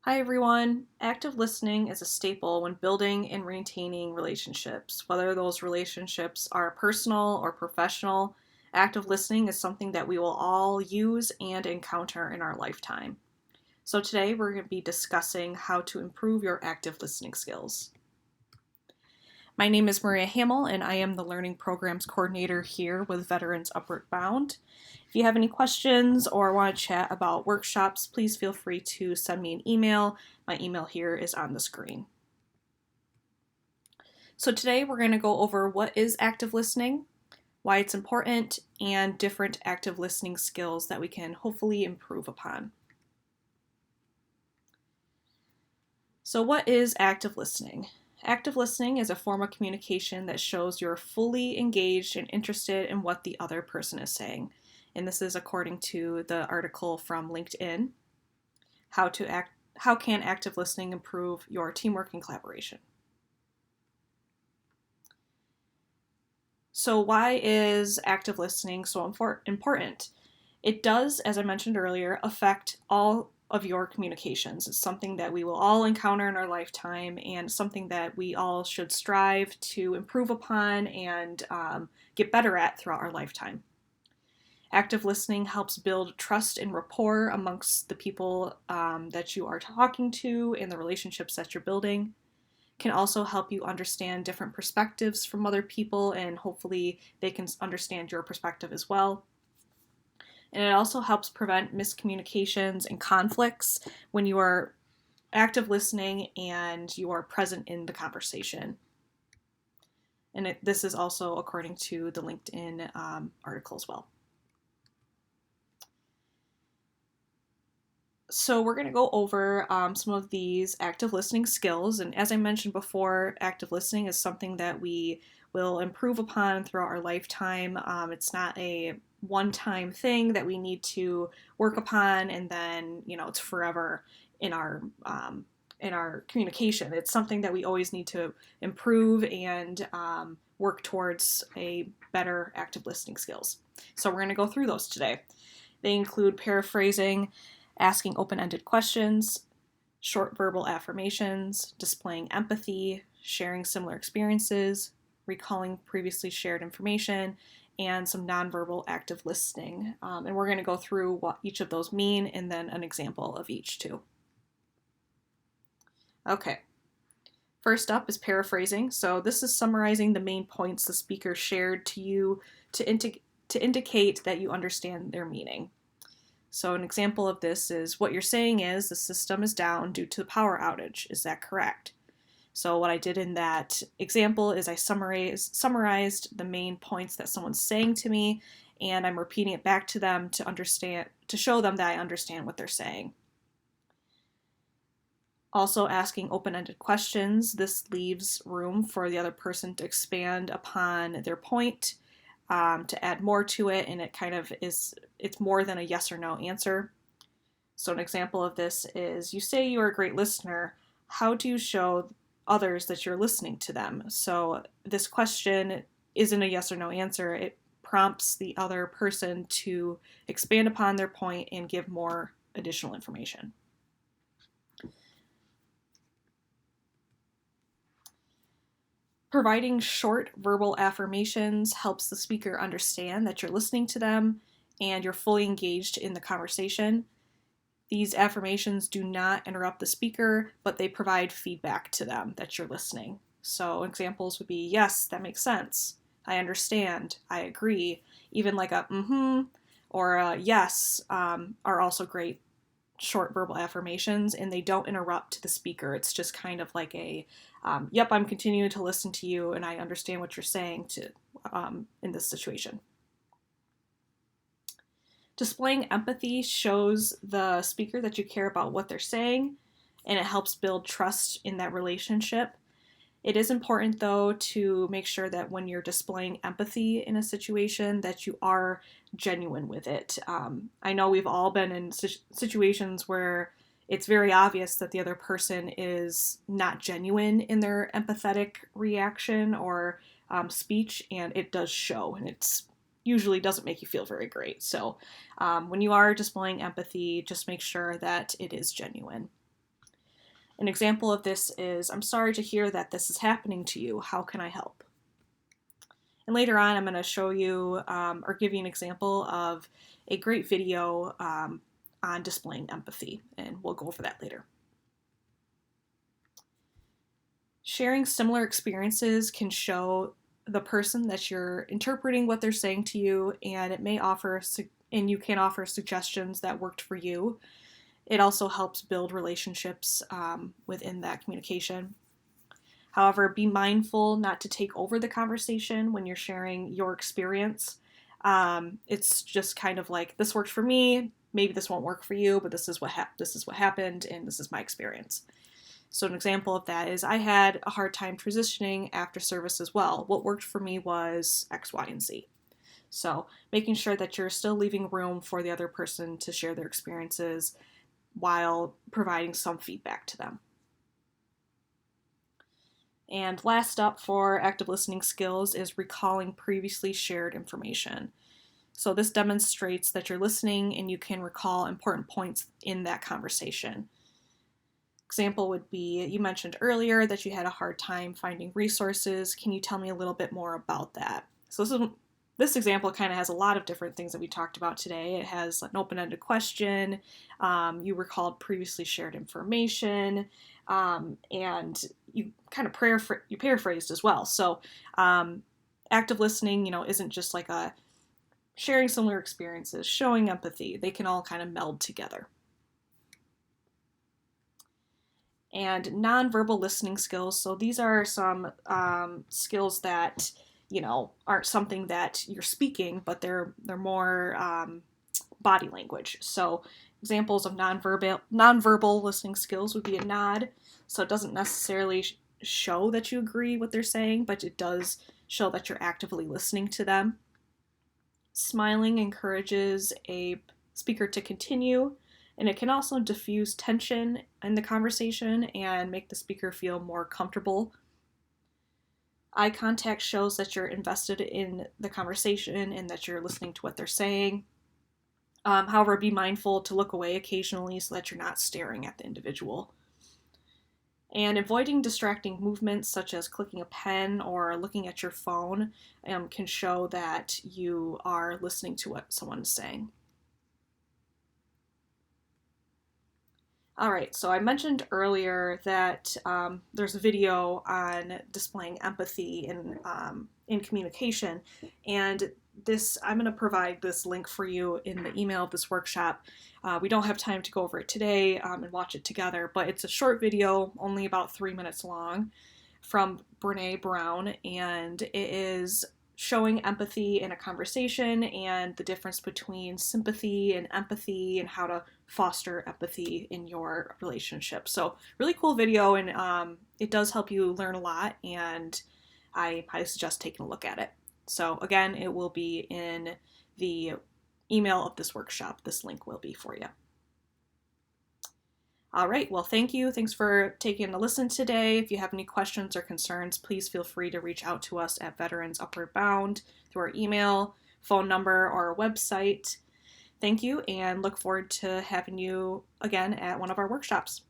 Hi everyone. Active listening is a staple when building and maintaining relationships. Whether those relationships are personal or professional, active listening is something that we will all use and encounter in our lifetime. So today we're going to be discussing how to improve your active listening skills. My name is Maria Hamill, and I am the Learning Programs Coordinator here with Veterans Upward Bound. If you have any questions or want to chat about workshops, please feel free to send me an email. My email here is on the screen. So today we're going to go over what is active listening, why it's important, and different active listening skills that we can hopefully improve upon. So what is active listening? Active listening is a form of communication that shows you're fully engaged and interested in what the other person is saying. And this is according to the article from LinkedIn, How can active listening improve your teamwork and collaboration? So why is active listening so important? It does, as I mentioned earlier, affect all of your communications. It's something that we will all encounter in our lifetime and something that we all should strive to improve upon and get better at throughout our lifetime. Active listening helps build trust and rapport amongst the people that you are talking to and the relationships that you're building. Can also help you understand different perspectives from other people, and hopefully they can understand your perspective as well. And it also helps prevent miscommunications and conflicts when you are active listening and you are present in the conversation. And this is also according to the LinkedIn article as well. So we're going to go over some of these active listening skills. And as I mentioned before, active listening is something that we will improve upon throughout our lifetime. It's not a one-time thing that we need to work upon and then it's forever in our communication. It's something that we always need to improve and work towards a better active listening skills. So we're going to go through those today. They include paraphrasing, asking open-ended questions, short verbal affirmations, displaying empathy, sharing similar experiences, recalling previously shared information, and some nonverbal active listening. And we're going to go through what each of those mean and then an example of each too. Okay. First up is paraphrasing. So this is summarizing the main points the speaker shared to you to indicate that you understand their meaning. So an example of this is what you're saying is the system is down due to the power outage. Is that correct? So what I did in that example is I summarized the main points that someone's saying to me, and I'm repeating it back to them to show them that I understand what they're saying. Also asking open-ended questions. This leaves room for the other person to expand upon their point, to add more to it, and it's more than a yes or no answer. So an example of this is, you say you are a great listener. How do you show others that you're listening to them? So this question isn't a yes or no answer. It prompts the other person to expand upon their point and give more additional information. Providing short verbal affirmations helps the speaker understand that you're listening to them and you're fully engaged in the conversation. These affirmations do not interrupt the speaker, but they provide feedback to them that you're listening. So examples would be, yes, that makes sense. I understand. I agree. Even like a mm-hmm or a yes are also great short verbal affirmations, and they don't interrupt the speaker. It's just kind of like yep, I'm continuing to listen to you and I understand what you're saying in this situation. Displaying empathy shows the speaker that you care about what they're saying, and it helps build trust in that relationship. It is important, though, to make sure that when you're displaying empathy in a situation that you are genuine with it. I know we've all been in situations where it's very obvious that the other person is not genuine in their empathetic reaction or speech, and it does show, and it's usually doesn't make you feel very great. So when you are displaying empathy, just make sure that it is genuine. An example of this is, "I'm sorry to hear that this is happening to you. How can I help?" And later on, I'm going to show you or give you an example of a great video on displaying empathy, and we'll go over that later. Sharing similar experiences can show the person that you're interpreting what they're saying to you, and you can offer suggestions that worked for you. It also helps build relationships within that communication. However, be mindful not to take over the conversation when you're sharing your experience. It's just kind of like, this worked for me, maybe this won't work for you, but this is what happened, and this is my experience. So an example of that is, I had a hard time transitioning after service as well. What worked for me was X, Y, and Z. So making sure that you're still leaving room for the other person to share their experiences while providing some feedback to them. And last up for active listening skills is recalling previously shared information. So this demonstrates that you're listening and you can recall important points in that conversation. Example would be, you mentioned earlier that you had a hard time finding resources. Can you tell me a little bit more about that? So this example kind of has a lot of different things that we talked about today. It has an open-ended question, you recalled previously shared information, and you kind of paraphrased as well. So active listening, isn't just like a sharing similar experiences, showing empathy. They can all kind of meld together. And nonverbal listening skills. So these are some skills that aren't something that you're speaking, but they're more body language. So examples of nonverbal listening skills would be a nod. So it doesn't necessarily show that you agree what they're saying, but it does show that you're actively listening to them. Smiling encourages a speaker to continue, and it can also diffuse tension in the conversation and make the speaker feel more comfortable. Eye contact shows that you're invested in the conversation and that you're listening to what they're saying. However, be mindful to look away occasionally so that you're not staring at the individual. And avoiding distracting movements such as clicking a pen or looking at your phone can show that you are listening to what someone is saying. All right, so I mentioned earlier that there's a video on displaying empathy in communication, and I'm going to provide this link for you in the email of this workshop. We don't have time to go over it today and watch it together, but it's a short video, only about 3 minutes long, from Brene Brown, and it is showing empathy in a conversation and the difference between sympathy and empathy and how to foster empathy in your relationship. So really cool video, and it does help you learn a lot, and I highly suggest taking a look at it. So again, it will be in the email of this workshop. This link will be for you. All right, well, thank you. Thanks for taking a listen today. If you have any questions or concerns, please feel free to reach out to us at Veterans Upward Bound through our email, phone number, or our website. Thank you, and look forward to having you again at one of our workshops.